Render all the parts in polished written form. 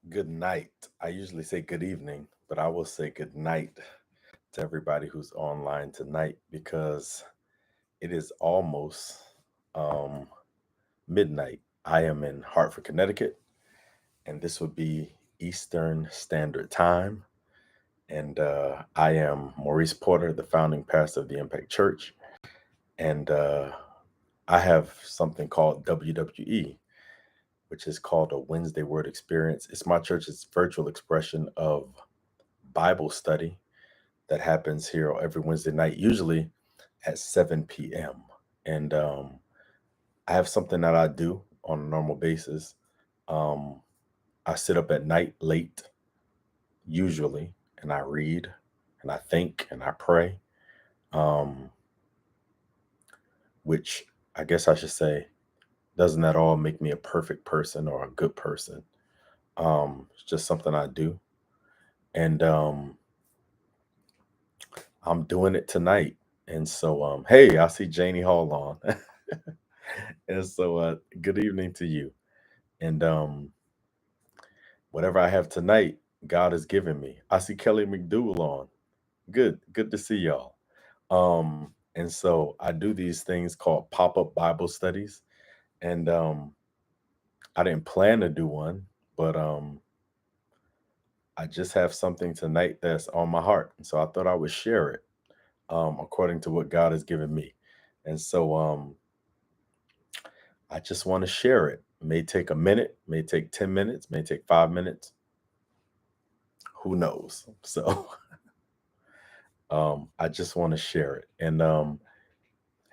Good night. I usually say good evening, but I will say good night to everybody who's online tonight because it is almost um, midnight. I am in Hartford, Connecticut, and this would be Eastern Standard Time. And I am Maurice Porter, the founding pastor of the Impact Church. And I have something called WWE, which is called a Wednesday Word Experience. It's my church's virtual expression of Bible study that happens here every Wednesday night, usually at 7 p.m. And I have something that I do on a normal basis. Um, I sit up at night late, usually, and I read and I think and I pray, um, which I guess I should say doesn't at all make me a perfect person or a good person. It's just something I do. And I'm doing it tonight. And so, hey, I see Janie Hall on. And so, good evening to you. And whatever I have tonight, God has given me. I see Kelly McDougal on. Good to see y'all. And so I do these things called pop-up Bible studies. And I didn't plan to do one, but I just have something tonight that's on my heart. And so I thought I would share it according to what God has given me. And so I just want to share it. May take a minute, may take 10 minutes, may take 5 minutes. Who knows? So I just want to share it. And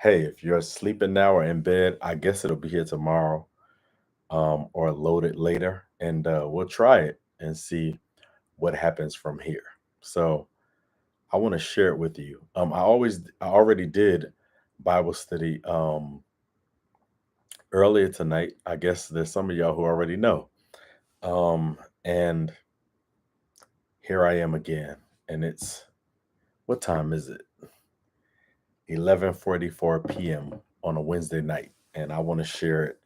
hey, if you're sleeping now or in bed, I guess it'll be here tomorrow or loaded later. And we'll try it and see what happens from here. So I want to share it with you. I already did Bible study earlier tonight. I guess there's some of y'all who already know. And here I am again. And it's, what time is it? 11:44 p.m. on a Wednesday night. And I want to share it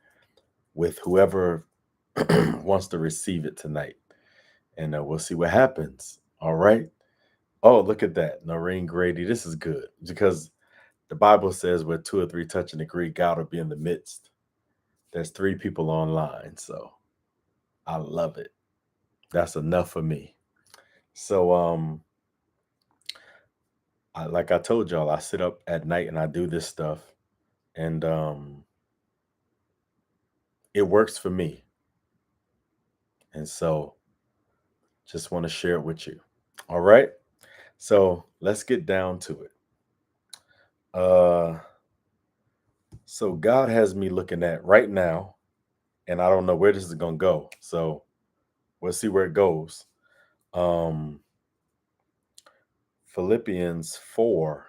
with whoever wants to receive it tonight. And we'll see what happens. All right. Oh, look at that. Noreen Grady. This is good because the Bible says where two or three touch and agree, God will be in the midst. There's three people online. So I love it. That's enough for me. So, like I told y'all, I sit up at night and I do this stuff. And it works for me. And so just want to share it with you. All right. So let's get down to it. Uh, so God has me looking at right now, and I don't know where this is gonna go. So we'll see where it goes. Um, Philippians 4:9.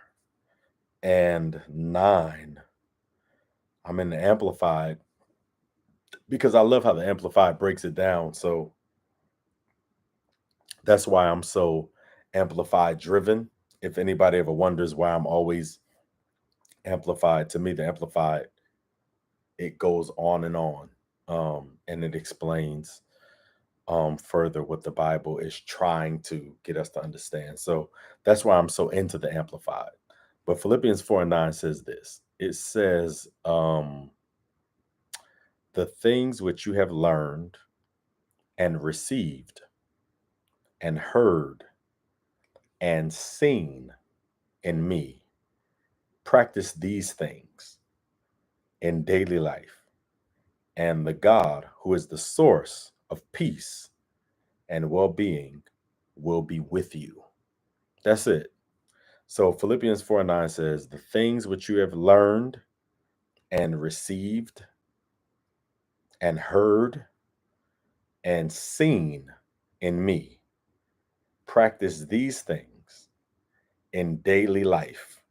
I'm in the Amplified because I love how the Amplified breaks it down. So that's why I'm so Amplified driven. If anybody ever wonders why I'm always Amplified, to me, the Amplified, it goes on, and it explains further what the Bible is trying to get us to understand. So that's why I'm so into the Amplified. But Philippians 4:9 says this. It says, the things which you have learned and received and heard and seen in me, practice these things in daily life, and the God who is the source of peace and well being will be with you. That's it. So Philippians 4:9 says, the things which you have learned and received and heard and seen in me, practice these things in daily life,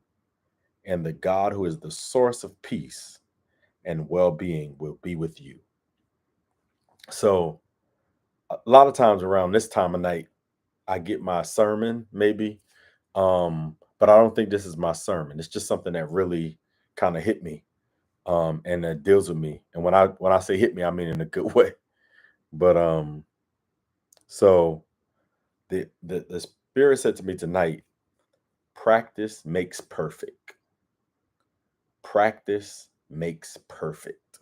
and the God who is the source of peace and well being will be with you. So, a lot of times around this time of night, I get my sermon, maybe, but I don't think this is my sermon. It's just something that really kind of hit me, and that deals with me. And when I say hit me, I mean in a good way. But So the Spirit said to me tonight, practice makes perfect. Practice makes perfect.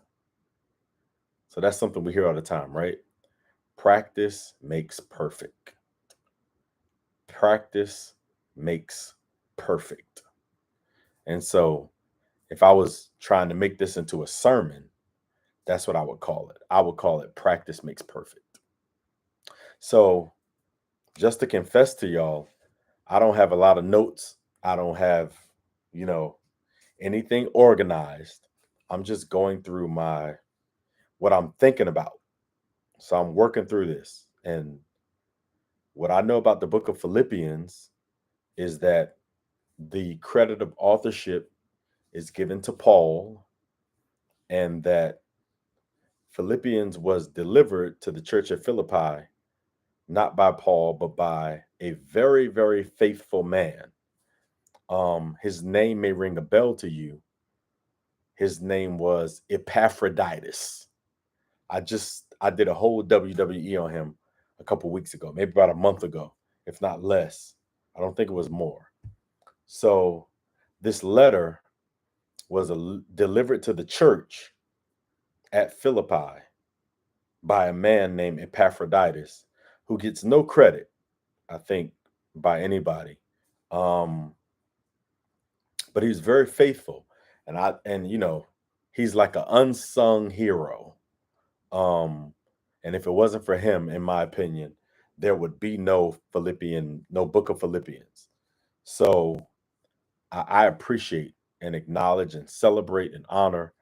So that's something we hear all the time, right? Practice makes perfect. Practice makes perfect. And so if I was trying to make this into a sermon, that's what I would call it. I would call it practice makes perfect. So just to confess to y'all, I don't have a lot of notes. I don't have, you know, anything organized. I'm just going through what I'm thinking about. So I'm working through this. And what I know about the book of Philippians is that the credit of authorship is given to Paul, and that Philippians was delivered to the church of Philippi, not by Paul, but by a very, very faithful man. His name may ring a bell to you. His name was Epaphroditus. I did a whole WWE on him a couple weeks ago, maybe about a month ago, if not less. I don't think it was more. So this letter was delivered to the church at Philippi by a man named Epaphroditus, who gets no credit, I think, by anybody. Um, but he's very faithful, and he's like an unsung hero. And if it wasn't for him, in my opinion, there would be no book of Philippians. So I appreciate and acknowledge and celebrate and honor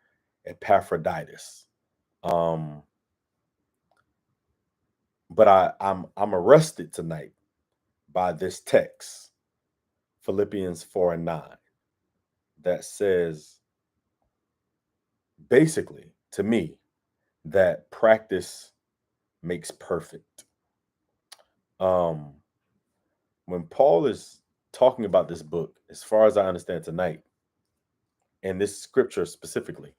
Epaphroditus. Um, but I'm arrested tonight by this text, Philippians 4:9, that says basically to me that practice makes perfect. Um, when Paul is talking about this book, as far as I understand tonight, and this scripture specifically,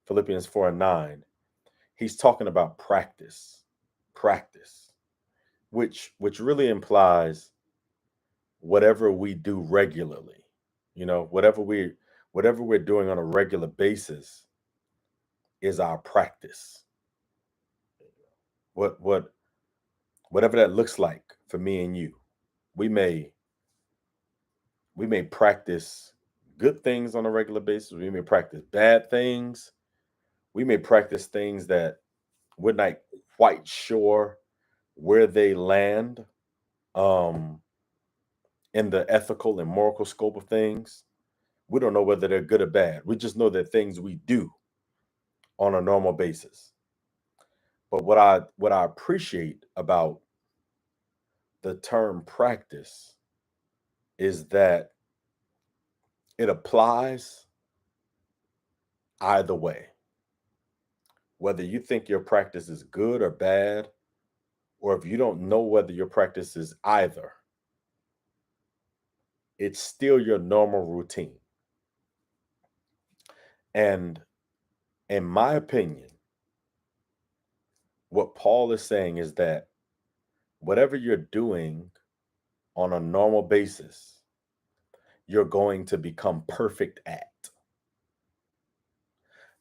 Philippians 4:9, he's talking about practice, which really implies whatever we do regularly, whatever we're doing on a regular basis is our practice. What whatever that looks like for me and you. We may practice good things on a regular basis. We may practice bad things. We may practice things that we're not quite sure where they land um, in the ethical and moral scope of things. We don't know whether they're good or bad. We just know they're things we do on a normal basis. But what I appreciate about the term practice is that it applies either way. Whether you think your practice is good or bad, or if you don't know whether your practice is either, it's still your normal routine. And in my opinion, what Paul is saying is that whatever you're doing on a normal basis, you're going to become perfect at.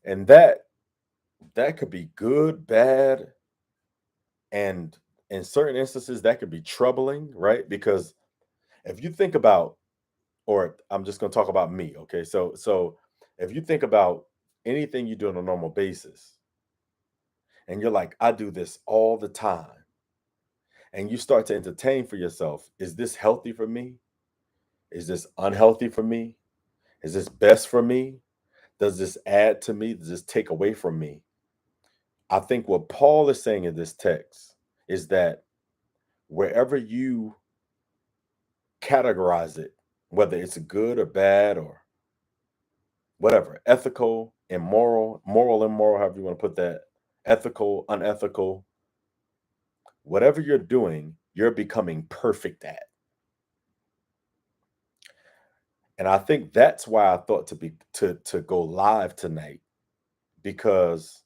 And that could be good, bad, and in certain instances that could be troubling, right? Because if you think about, or I'm just going to talk about me, okay? So if you think about anything you do on a normal basis, and you're like, I do this all the time, and you start to entertain for yourself, is this healthy for me? Is this unhealthy for me? Is this best for me? Does this add to me? Does this take away from me? I think what Paul is saying in this text is that wherever you categorize it, whether it's good or bad or whatever, ethical, immoral, moral, immoral, however you want to put that, ethical, unethical, whatever you're doing, you're becoming perfect at. And I think that's why I thought to go live tonight, because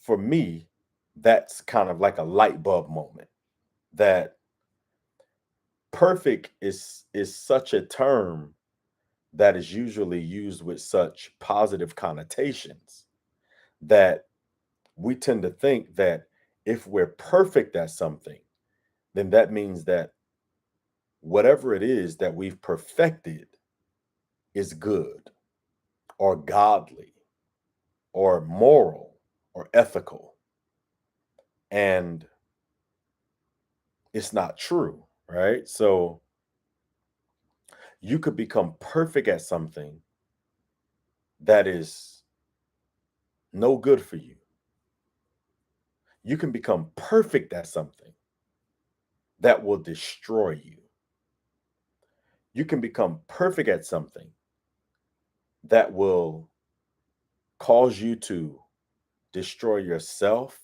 for me, that's kind of like a light bulb moment. That perfect is such a term that is usually used with such positive connotations that we tend to think that if we're perfect at something, then that means that whatever it is that we've perfected is good or godly or moral or ethical. And it's not true, right? So you could become perfect at something that is no good for you. You can become perfect at something that will destroy you. You can become perfect at something that will cause you to destroy yourself,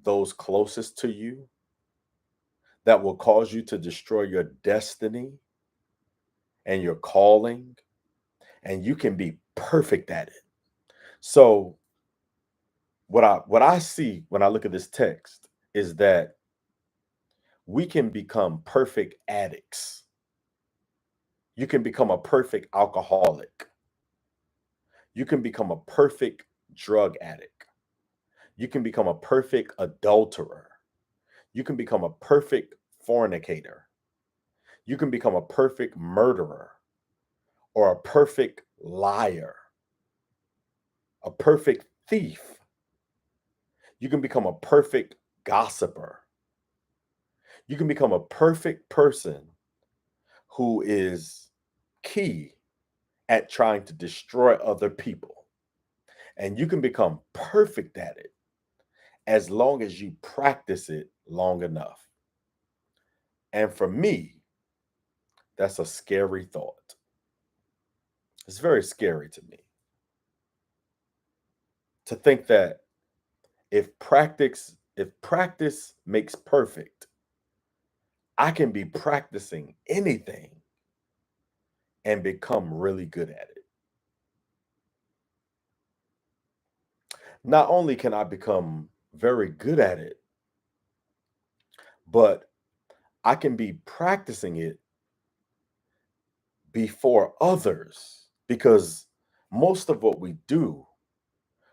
those closest to you, that will cause you to destroy your destiny and your calling, and you can be perfect at it. So what I see when I look at this text is that we can become perfect addicts. You can become a perfect alcoholic. You can become a perfect drug addict. You can become a perfect adulterer. You can become a perfect fornicator. You can become a perfect murderer or a perfect liar, a perfect thief. You can become a perfect gossiper. You can become a perfect person who is key at trying to destroy other people. And you can become perfect at it as long as you practice it long enough. And for me, that's a scary thought. It's very scary to me to think that if practice makes perfect, I can be practicing anything and become really good at it. Not only can I become very good at it, but I can be practicing it before others because most of what we do,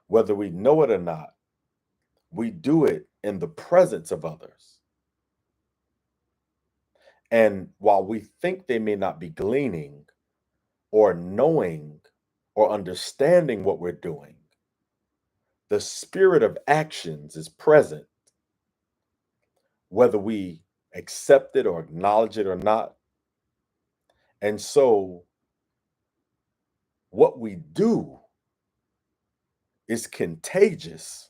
whether we know it or not, we do it in the presence of others. And while we think they may not be gleaning or knowing or understanding what we're doing, the spirit of actions is present, whether we accept it or acknowledge it or not. And so, what we do is contagious.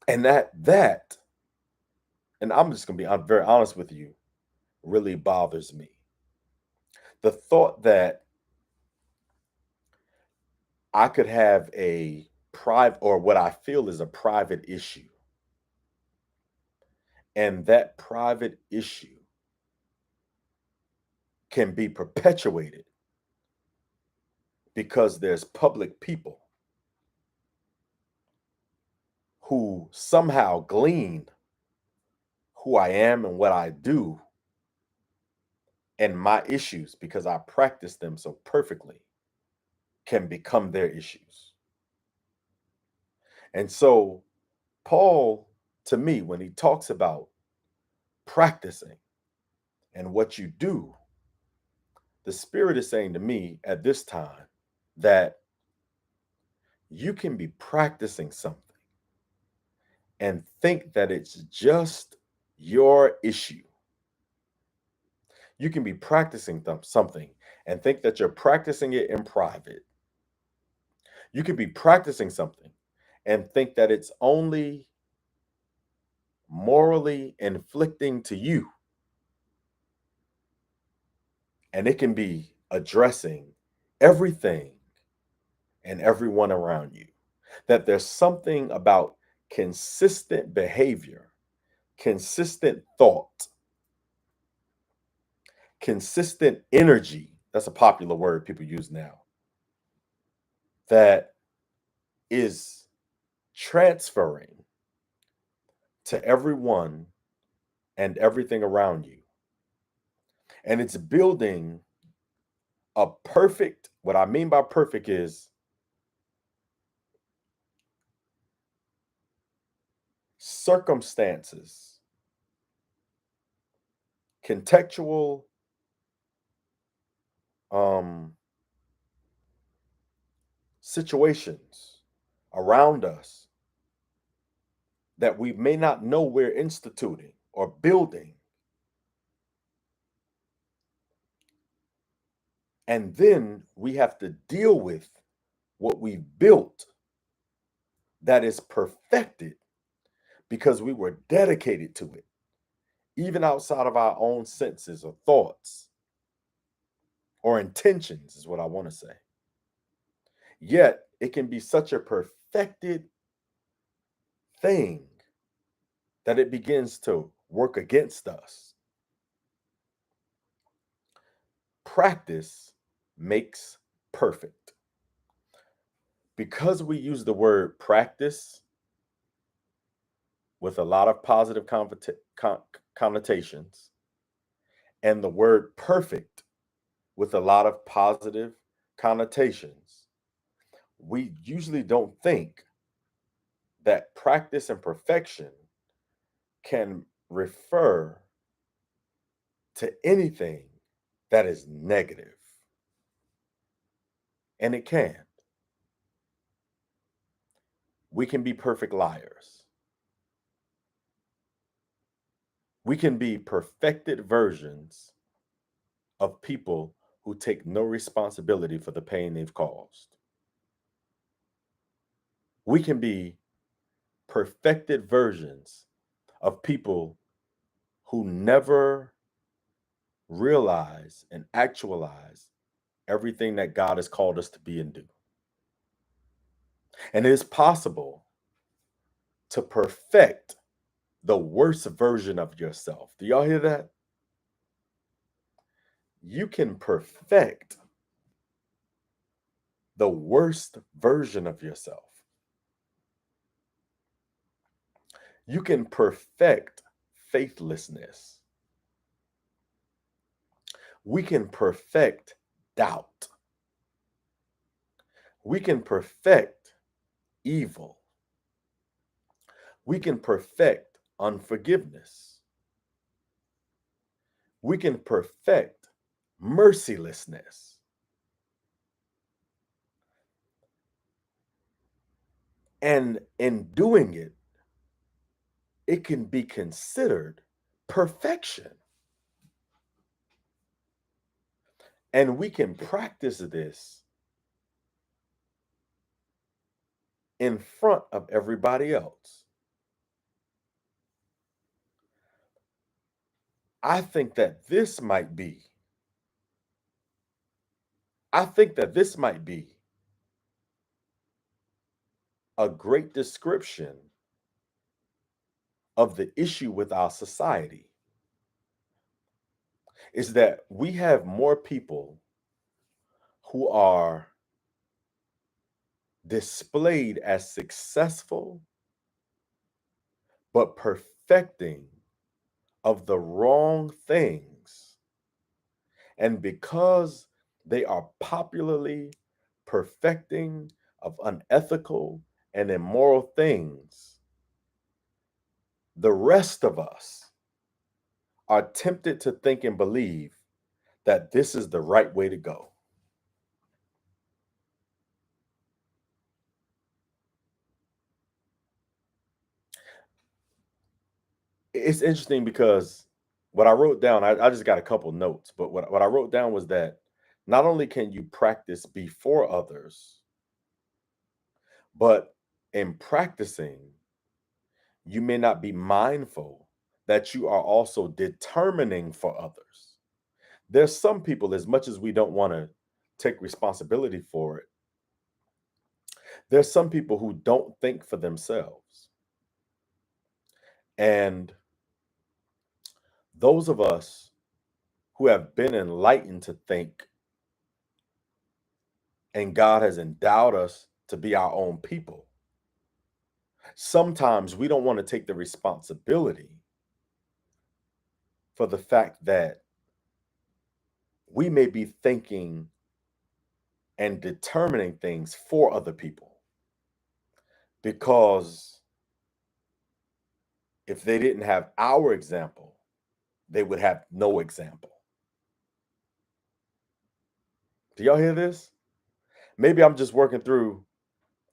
And and I'm just going to be I'm very honest with you, really bothers me. The thought that I could have a private or what I feel is a private issue, and that private issue can be perpetuated because there's public people who somehow glean who I am and what I do and my issues because I practice them so perfectly can become their issues. And so, Paul, to me, when he talks about practicing and what you do, the Spirit is saying to me at this time that you can be practicing something and think that it's just your issue. You can be practicing something and think that you're practicing it in private. You could be practicing something and think that it's only morally inflicting to you, and it can be addressing everything and everyone around you. That there's something about consistent behavior, consistent thought, consistent energy. That's a popular word people use now. That is transferring to everyone and everything around you. And it's building a perfect, what I mean by perfect is circumstances, contextual situations around us that we may not know we're instituting or building. And then we have to deal with what we've built that is perfected because we were dedicated to it, even outside of our own senses or thoughts or intentions, is what I want to say. Yet it can be such a perfected thing that it begins to work against us. Practice makes perfect. Because we use the word practice with a lot of positive connotations and the word perfect with a lot of positive connotations, we usually don't think that practice and perfection can refer to anything that is negative. And it can. We can be perfect liars. We can be perfected versions of people who take no responsibility for the pain they've caused. We can be perfected versions of people who never realize and actualize everything that God has called us to be and do. And it is possible to perfect the worst version of yourself. Do y'all hear that? You can perfect the worst version of yourself. You can perfect faithlessness. We can perfect doubt. We can perfect evil. We can perfect unforgiveness. We can perfect mercilessness. And in doing it, it can be considered perfection. And we can practice this in front of everybody else. I think that this might be a great description of the issue with our society, is that we have more people who are displayed as successful but perfecting of the wrong things. And because they are popularly perfecting of unethical and immoral things, the rest of us are tempted to think and believe that this is the right way to go. It's interesting because what I wrote down, I just got a couple notes, but what I wrote down was that not only can you practice before others, but in practicing, you may not be mindful that you are also determining for others. There's some people, as much as we don't want to take responsibility for it, there's some people who don't think for themselves. And those of us who have been enlightened to think, and God has endowed us to be our own people, Sometimes we don't want to take the responsibility for the fact that we may be thinking and determining things for other people, because if they didn't have our example, they would have no example. Do y'all hear this? Maybe I'm just working through,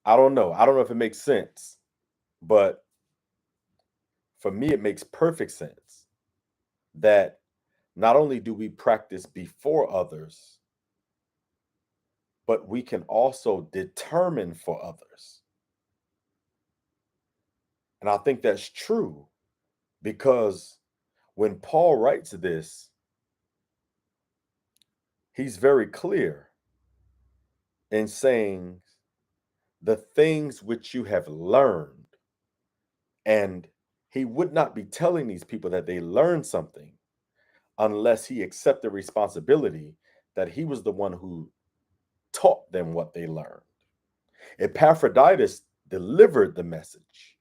I don't know. I don't know if it makes sense, but for me, it makes perfect sense that not only do we practice before others, but we can also determine for others. And I think that's true because when Paul writes this, he's very clear in saying the things which you have learned. And he would not be telling these people that they learned something unless he accepted responsibility that he was the one who taught them what they learned. Epaphroditus delivered the message,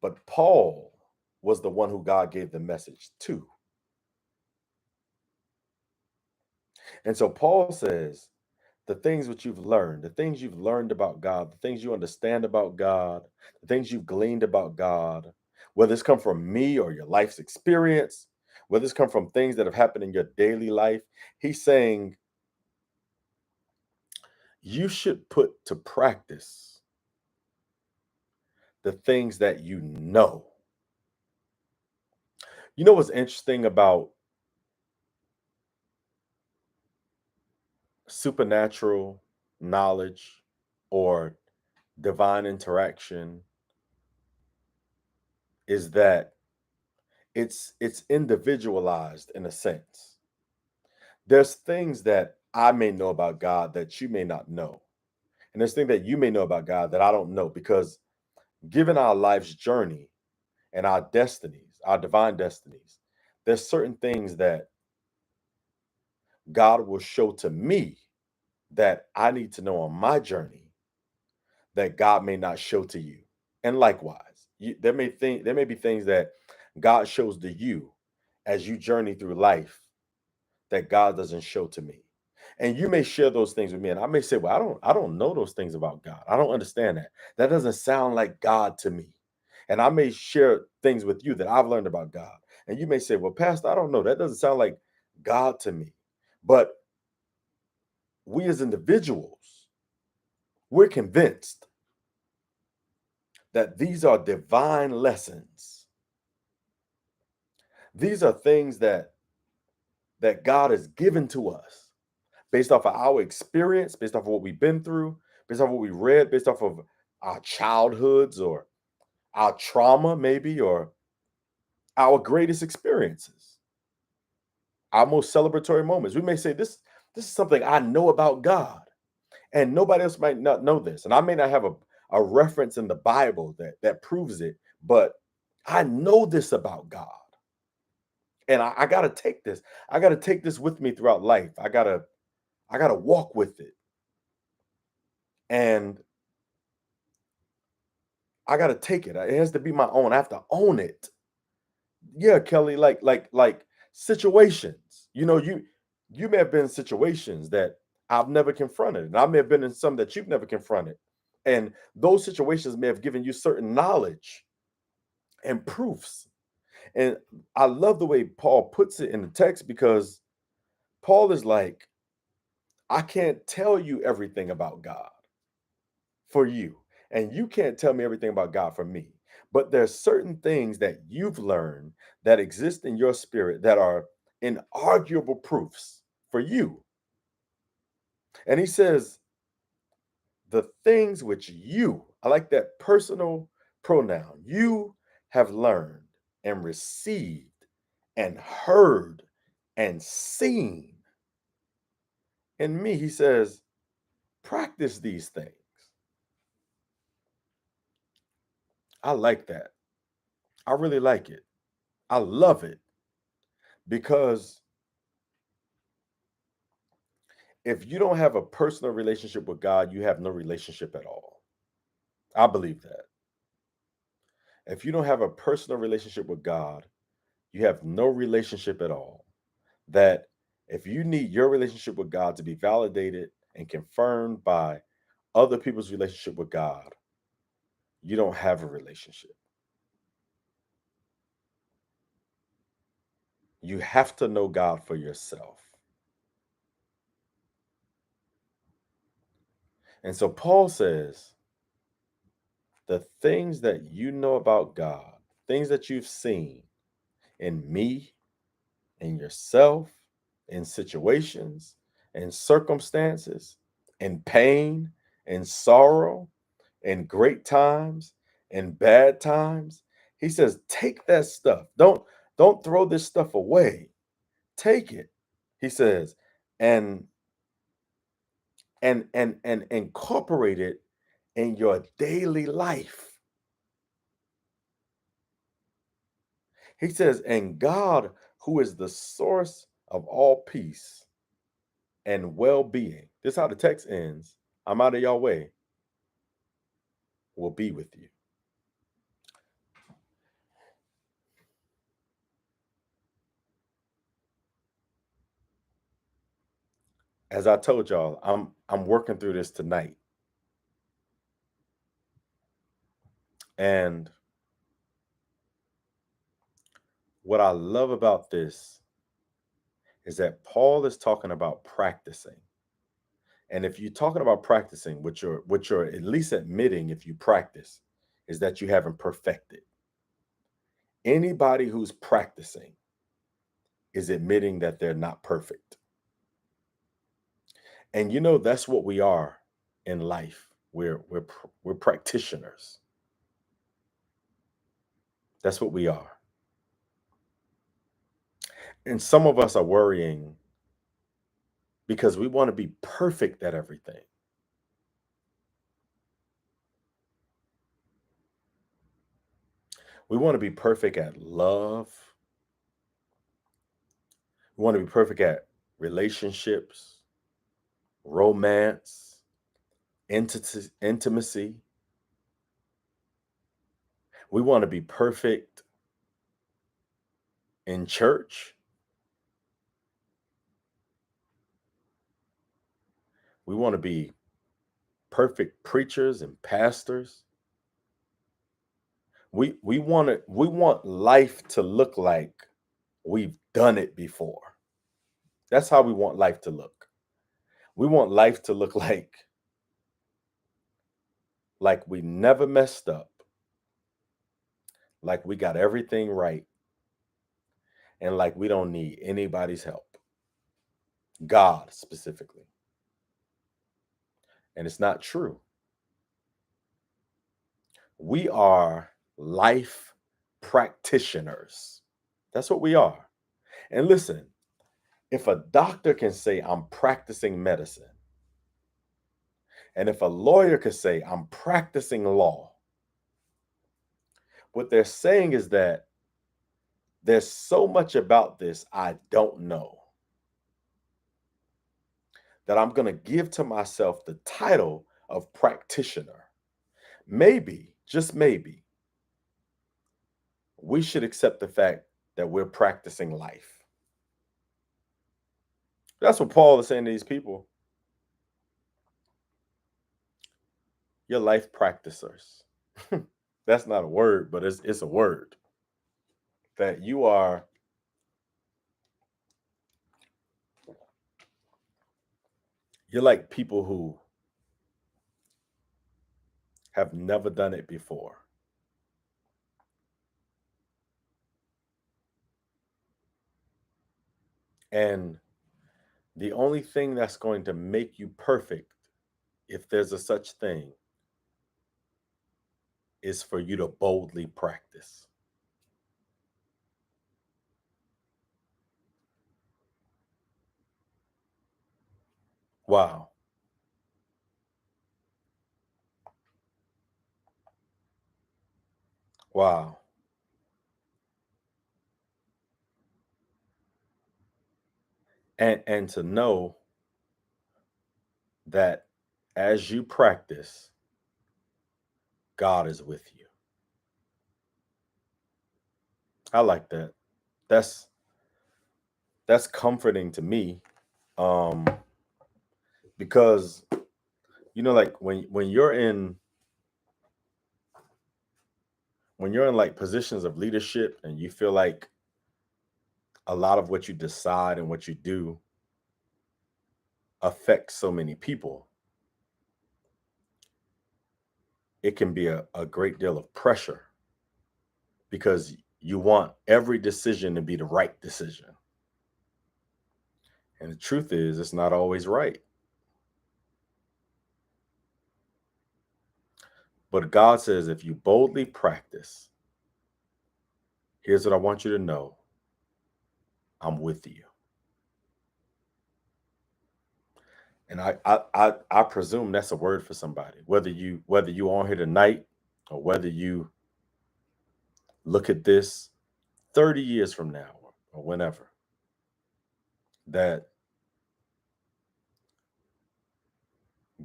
but Paul was the one who God gave the message to. And so Paul says, the things which you've learned, the things you've learned about God, the things you understand about God, the things you've gleaned about God, whether it's come from me or your life's experience, whether it's come from things that have happened in your daily life, he's saying you should put to practice the things that you know. You know what's interesting about supernatural knowledge or divine interaction is that it's individualized in a sense. There's things that I may know about God that you may not know. And there's things that you may know about God that I don't know, because given our life's journey and our destinies, our divine destinies, there's certain things that God will show to me that I need to know on my journey that God may not show to you. And likewise, there may be things that God shows to you as you journey through life that God doesn't show to me. And you may share those things with me, and I may say, "Well, I don't know those things about God. I don't understand that. That doesn't sound like God to me." And I may share things with you that I've learned about God. And you may say, "Well, Pastor, I don't know. That doesn't sound like God to me." But we as individuals, we're convinced that these are divine lessons. These are things that God has given to us based off of our experience, based off of what we've been through, based off of what we read, based off of our childhoods or our trauma, maybe, or our greatest experiences, our most celebratory moments. We may say, this is something I know about God, and nobody else might not know this. And I may not have a reference in the Bible that proves it, but I know this about God. And I gotta take this. I gotta take this with me throughout life. I gotta walk with it. And I gotta take it. It has to be my own. I have to own it. Yeah, Kelly, like situations. You may have been in situations that I've never confronted, and I may have been in some that you've never confronted. And those situations may have given you certain knowledge and proofs. And I love the way Paul puts it in the text, because Paul is like, I can't tell you everything about God for you, and you can't tell me everything about God for me. But there's certain things that you've learned that exist in your spirit that are inarguable proofs for you. And he says, the things which you, I like that personal pronoun, you have learned and received and heard and seen in me. He says, practice these things. I like that. I really like it. I love it, because if you don't have a personal relationship with God, you have no relationship at all. I believe that. If you don't have a personal relationship with God, you have no relationship at all. That if you need your relationship with God to be validated and confirmed by other people's relationship with God, you don't have a relationship. You have to know God for yourself. And so Paul says, the things that you know about God, things that you've seen in me, in yourself, in situations, in circumstances, in pain, in sorrow, in great times, in bad times. He says, take that stuff. Don't throw this stuff away. Take it. He says, and and incorporate it in your daily life. He says, and God, who is the source of all peace and well-being. This is how the text ends. I'm out of your way, will be with you. As I told y'all, I'm working through this tonight. And what I love about this is that Paul is talking about practicing. And if you're talking about practicing, what you're at least admitting if you practice is that you haven't perfected. Anybody who's practicing is admitting that they're not perfect. And that's what we are in life. We're practitioners. That's what we are. And some of us are worrying because we want to be perfect at everything. We want to be perfect at love. We want to be perfect at relationships, romance, intimacy. We want to be perfect in church. We want to be perfect preachers and pastors. We want life to look like we've done it before. That's how we want life to look. We want life to look like we never messed up, like we got everything right, and like we don't need anybody's help. God specifically. And it's not true. We are life practitioners. That's what we are. And listen, if a doctor can say, I'm practicing medicine, and if a lawyer could say, I'm practicing law, what they're saying is that there's so much about this I don't know that I'm going to give to myself the title of practitioner. Maybe, just maybe, we should accept the fact that we're practicing life. That's what Paul is saying to these people. You're life practicers. That's not a word, but it's a word. That you're like people who have never done it before. And the only thing that's going to make you perfect, if there's a such thing, is for you to boldly practice. Wow. Wow. And to know that as you practice, God is with you. I like that. That's comforting to me. Because like when you're in like positions of leadership and you feel like a lot of what you decide and what you do affects so many people, it can be a great deal of pressure because you want every decision to be the right decision. And the truth is, it's not always right. But God says, if you boldly practice, here's what I want you to know: I'm with you. And I presume that's a word for somebody, whether you on here tonight or whether you look at this 30 years from now or whenever, that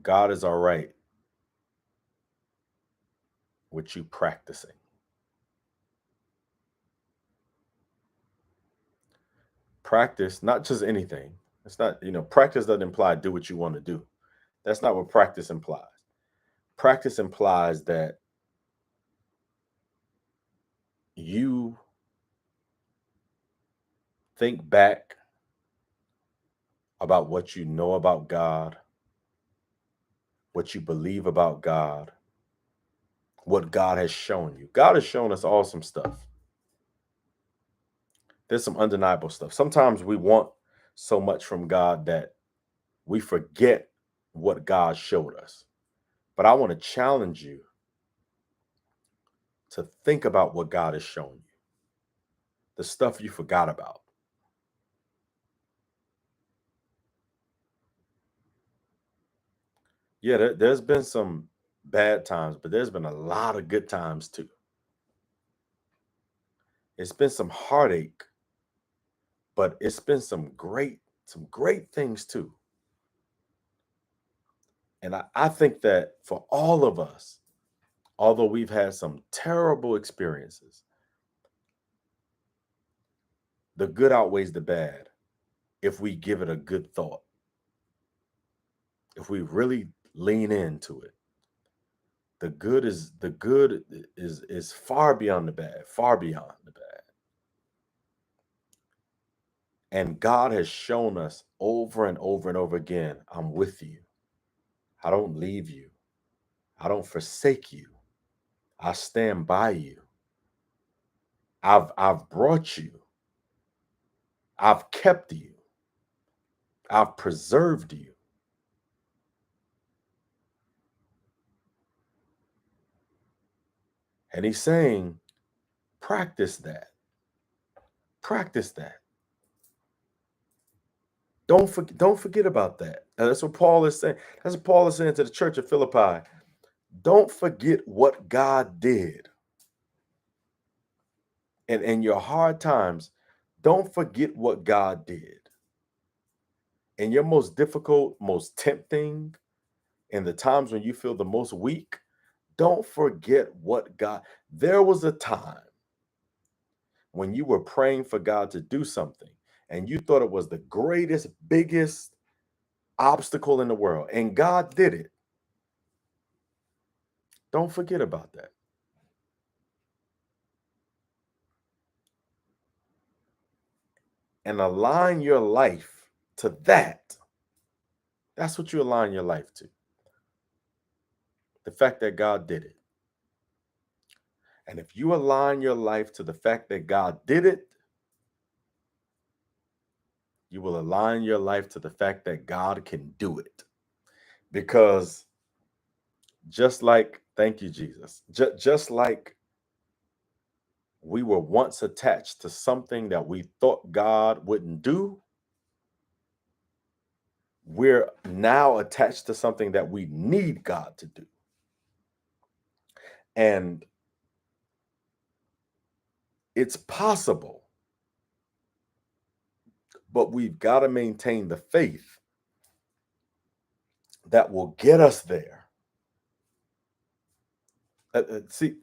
God is all right with you practicing. Practice, not just anything. It's not, practice doesn't imply do what you want to do. That's not what practice implies. Practice implies that you think back about what you know about God, what you believe about God, what God has shown you. God has shown us awesome stuff. There's some undeniable stuff. Sometimes we want so much from God that we forget what God showed us. But I want to challenge you to think about what God has shown you, the stuff you forgot about. Yeah, there's been some bad times, but there's been a lot of good times too. It's been some heartache, but it's been some great things too. And I think that for all of us, although we've had some terrible experiences, the good outweighs the bad if we give it a good thought. If we really lean into it. The good is far beyond the bad, far beyond the bad. And God has shown us over and over and over again, I'm with you. I don't leave you. I don't forsake you. I stand by you. I've brought you. I've kept you. I've preserved you. And he's saying, practice that. Practice that. Don't forget about that. And that's what Paul is saying. That's what Paul is saying to the church of Philippi. Don't forget what God did. And in your hard times, don't forget what God did. In your most difficult, most tempting, in the times when you feel the most weak, don't forget what God. There was a time when you were praying for God to do something and you thought it was the greatest, biggest obstacle in the world, and God did it. Don't forget about that. And align your life to that. That's what you align your life to. The fact that God did it. And if you align your life to the fact that God did it, you will align your life to the fact that God can do it. Because just like, thank you, Jesus, just like we were once attached to something that we thought God wouldn't do, we're now attached to something that we need God to do. And it's possible, but we've got to maintain the faith that will get us there. See,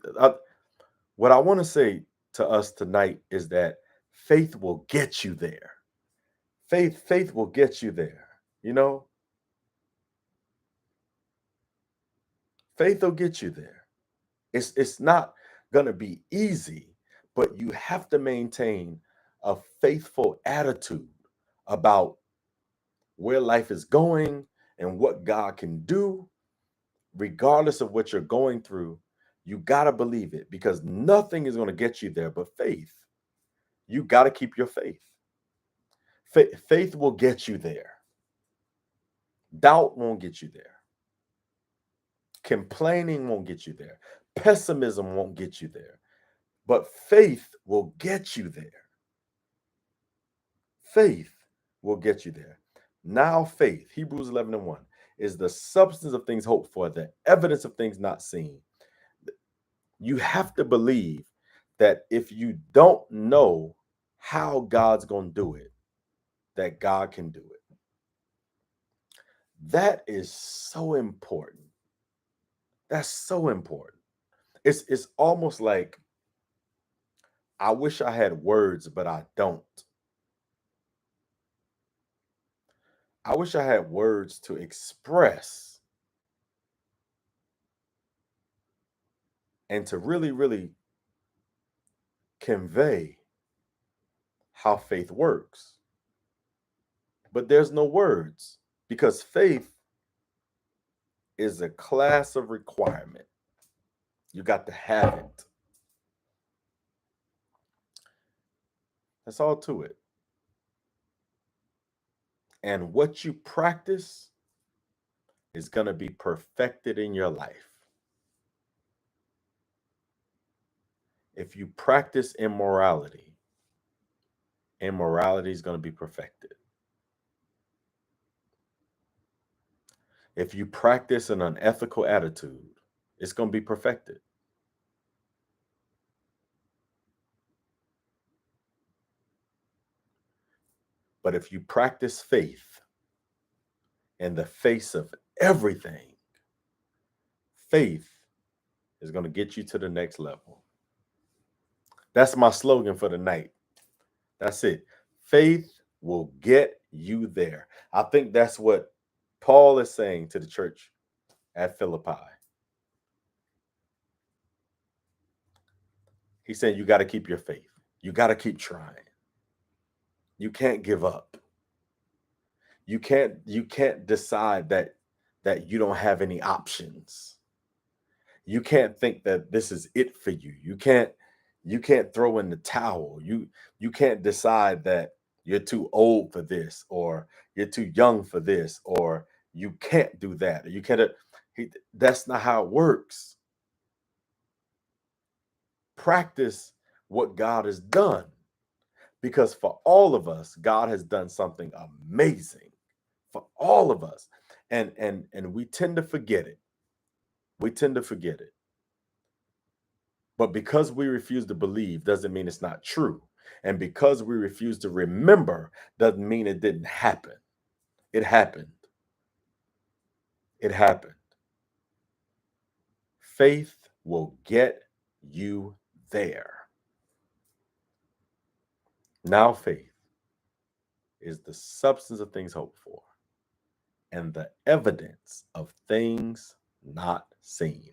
what I want to say to us tonight is that faith will get you there. Faith will get you there. You know, faith will get you there. It's not gonna be easy, but you have to maintain a faithful attitude about where life is going and what God can do, regardless of what you're going through. You gotta believe it because nothing is gonna get you there but faith. You gotta keep your faith. Faith will get you there. Doubt won't get you there. Complaining won't get you there. Pessimism won't get you there. But faith will get you there. Faith will get you there. Now, faith, Hebrews 11:1, is the substance of things hoped for, the evidence of things not seen. You have to believe that if you don't know how God's going to do it, that God can do it. That is so important. That's so important. It's almost like I wish I had words, but I don't. I wish I had words to express and to really, really convey how faith works. But there's no words because faith is a class of requirement. You got to have it. That's all to it. And what you practice is going to be perfected in your life. If you practice immorality, immorality is going to be perfected. If you practice an unethical attitude, it's going to be perfected. But if you practice faith in the face of everything, faith is going to get you to the next level. That's my slogan for the night. That's it. Faith will get you there. I think that's what Paul is saying to the church at Philippi. He's saying you got to keep your faith. You got to keep trying. You can't give up. You can't decide that you don't have any options. You can't think that this is it for you. You can't throw in the towel. You can't decide that you're too old for this or you're too young for this or you can't do that. Or you can't. That's not how it works. Practice what God has done because for all of us, God has done something amazing for all of us, and we tend to forget it. We tend to forget it. But because we refuse to believe doesn't mean it's not true. And because we refuse to remember doesn't mean it didn't happen. It happened. It happened. Faith will get you there. Now, faith is the substance of things hoped for and the evidence of things not seen.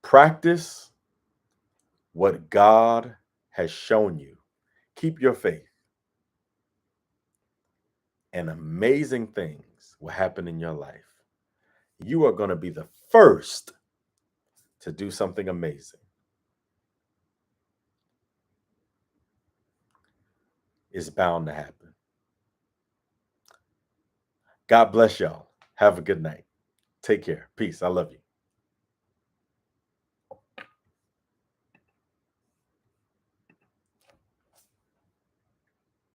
Practice what God has shown you. Keep your faith. And amazing things will happen in your life. You are going to be the first to do something amazing. It's bound to happen. God bless y'all. Have a good night. Take care. Peace. I love you.